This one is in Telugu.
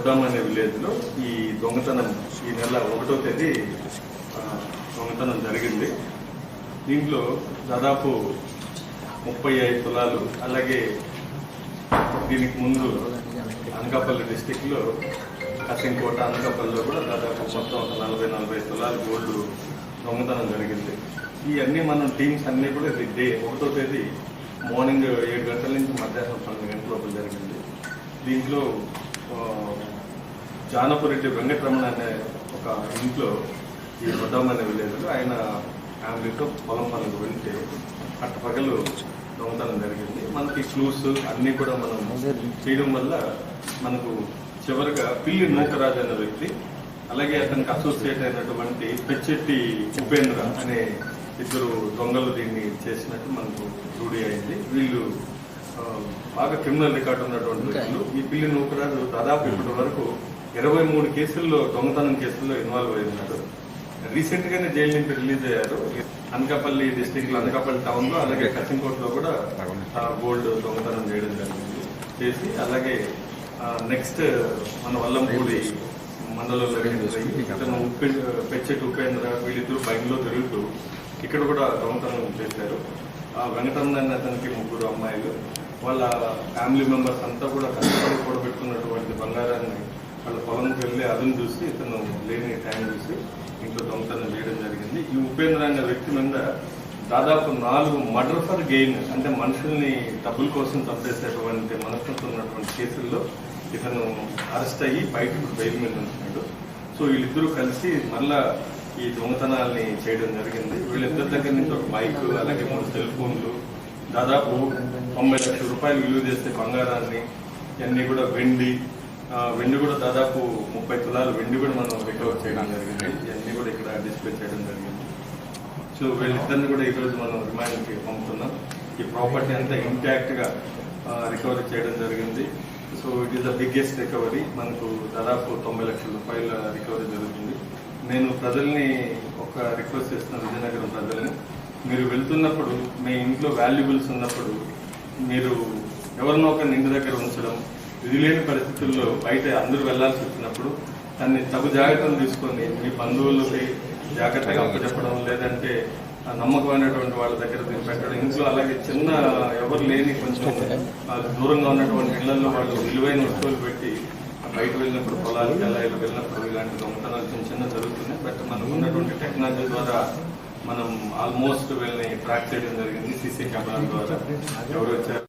బొడ్డాం అనే విలేజ్లో ఈ దొంగతనం ఈ నెల 1వ తేదీ దొంగతనం జరిగింది. దీంట్లో దాదాపు 35 తులాలు, అలాగే దీనికి ముందు అనకాపల్లి డిస్టిక్లో కసింకోట, అనకాపల్లిలో కూడా దాదాపు మొత్తం 40-45 తులాలు గోల్డ్ దొంగతనం జరిగింది. ఇవన్నీ మనం టీమ్స్ అన్నీ కూడా డే 1వ తేదీ మార్నింగ్ 7 గంటల నుంచి మధ్యాహ్నం 12 గంటల లోపల జరిగింది. దీంట్లో జానపురెడ్డి వెంకటరమణ అనే ఒక ఇంట్లో ఈ బొడ్డాం అనే విలేజ్లో ఆయన ఫ్యామిలీతో పొలం పనులకు వెళ్తే పగలు దొంగతనం జరిగింది. మనకి క్లూస్ అన్నీ కూడా మనం చేయడం వల్ల మనకు చివరిగా పిల్లి నూకరాజు అనే వ్యక్తి, అలాగే అతనికి అసోసియేట్ అయినటువంటి పెచ్చెట్టి ఉపేంద్ర అనే 2 దొంగలు దీన్ని చేసినట్టు మనకు రూఢి అయింది. వీళ్ళు బాగా క్రిమినల్ రికార్డు ఉన్నటువంటి వ్యక్తులు. ఈ పిల్లి నూకరాజు దాదాపు ఇప్పటి వరకు 23 కేసుల్లో, దొంగతనం కేసుల్లో ఇన్వాల్వ్ అయి ఉన్నారు. రీసెంట్ గానే జైలు నుంచి రిలీజ్ అయ్యారు. అనకాపల్లి డిస్టిక్ లో, అనకాపల్లి టౌన్ లో, అలాగే కసింకోటలో కూడా గోల్డ్ దొంగతనం చేయడం జరిగింది చేసి, అలాగే నెక్స్ట్ మన వల్లంపూడి మండలంలో ఇతను పెచ్చెట్టి ఉపేంద్ర వీళ్ళిద్దరు బైక్లో తిరుగుతూ ఇక్కడ కూడా దొంగతనం చేశారు. వెంకటరమణ అనే అతనికి 3 అమ్మాయిలు, వాళ్ళ ఫ్యామిలీ మెంబర్స్ అంతా కూడా కష్టపడి కూడబెట్టుకున్నటువంటి బంగారాన్ని వాళ్ళ పొలంకి వెళ్ళి అదును చూసి ఇతను లేని టైం చూసి ఇంట్లో దొంగతనం చేయడం జరిగింది. ఈ ఉపేంద్ర అనే వ్యక్తి మీద దాదాపు 4 మర్డర్ ఫర్ గెయిన్, అంటే మనుషుల్ని డబ్బుల కోసం చంపేసేటువంటి మనస్తత్వం ఉన్నటువంటి కేసుల్లో ఇతను అరెస్ట్ అయ్యి బయటకు బెయిల్ మీద ఉంటున్నాడు. సో వీళ్ళిద్దరూ కలిసి మళ్ళా ఈ దొంగతనాల్ని చేయడం జరిగింది. వీళ్ళిద్దరి దగ్గర నుంచి ఒక బైక్, అలాగే 3 సెల్ ఫోన్లు, దాదాపు 90 లక్షల రూపాయలు విలువ చేసే బంగారాన్ని, ఇవన్నీ కూడా వెండి కూడా దాదాపు 30 తులాలు వెండి కూడా మనం రికవర్ చేయడం జరిగింది. ఇవన్నీ కూడా ఇక్కడ డిస్ప్లే చేయడం జరిగింది. సో వీళ్ళిద్దరిని కూడా ఈరోజు మనం రిమాండ్కి పంపుతున్నాం. ఈ ప్రాపర్టీ అంతా ఇంటాక్ట్ గా రికవరీ చేయడం జరిగింది. So it is the biggest recovery. మనకు దాదాపు 90 లక్షల రూపాయల రికవరీ జరుగుతుంది. నేను ప్రజల్ని ఒక రిక్వెస్ట్ చేస్తున్నాను, విజయనగరం ప్రజల్ని, మీరు వెళ్తున్నప్పుడు మీ ఇంట్లో వాల్యుబుల్స్ ఉన్నప్పుడు మీరు ఎవరినో ఒకరిని ఇంటి దగ్గర ఉంచడం, ఇది లేని పరిస్థితుల్లో బయట అందరూ వెళ్లాల్సి వచ్చినప్పుడు దాన్ని తగు జాగ్రత్తలు తీసుకొని మీ బంధువులకి జాగ్రత్తగా అప్పచెప్పడం, లేదంటే నమ్మకమైనటువంటి వాళ్ళ దగ్గర పెట్టడం. ఇంట్లో అలాగే చిన్న ఎవరు లేని కొంచెం దూరంగా ఉన్నటువంటి ఇళ్లలో వాళ్ళు విలువైన వస్తువులు పెట్టి బయట వెళ్ళినప్పుడు, పొలాలకు వెళ్ళినప్పుడు ఇలాంటి దొంగతనాలు చిన్న జరుగుతున్నాయి. బట్ మనకు ఉన్నటువంటి టెక్నాలజీ ద్వారా మనం ఆల్మోస్ట్ వీళ్ళని ట్రాక్ చేయడం జరిగింది. సీసీ కెమెరాల ద్వారా ఎవరు వచ్చారు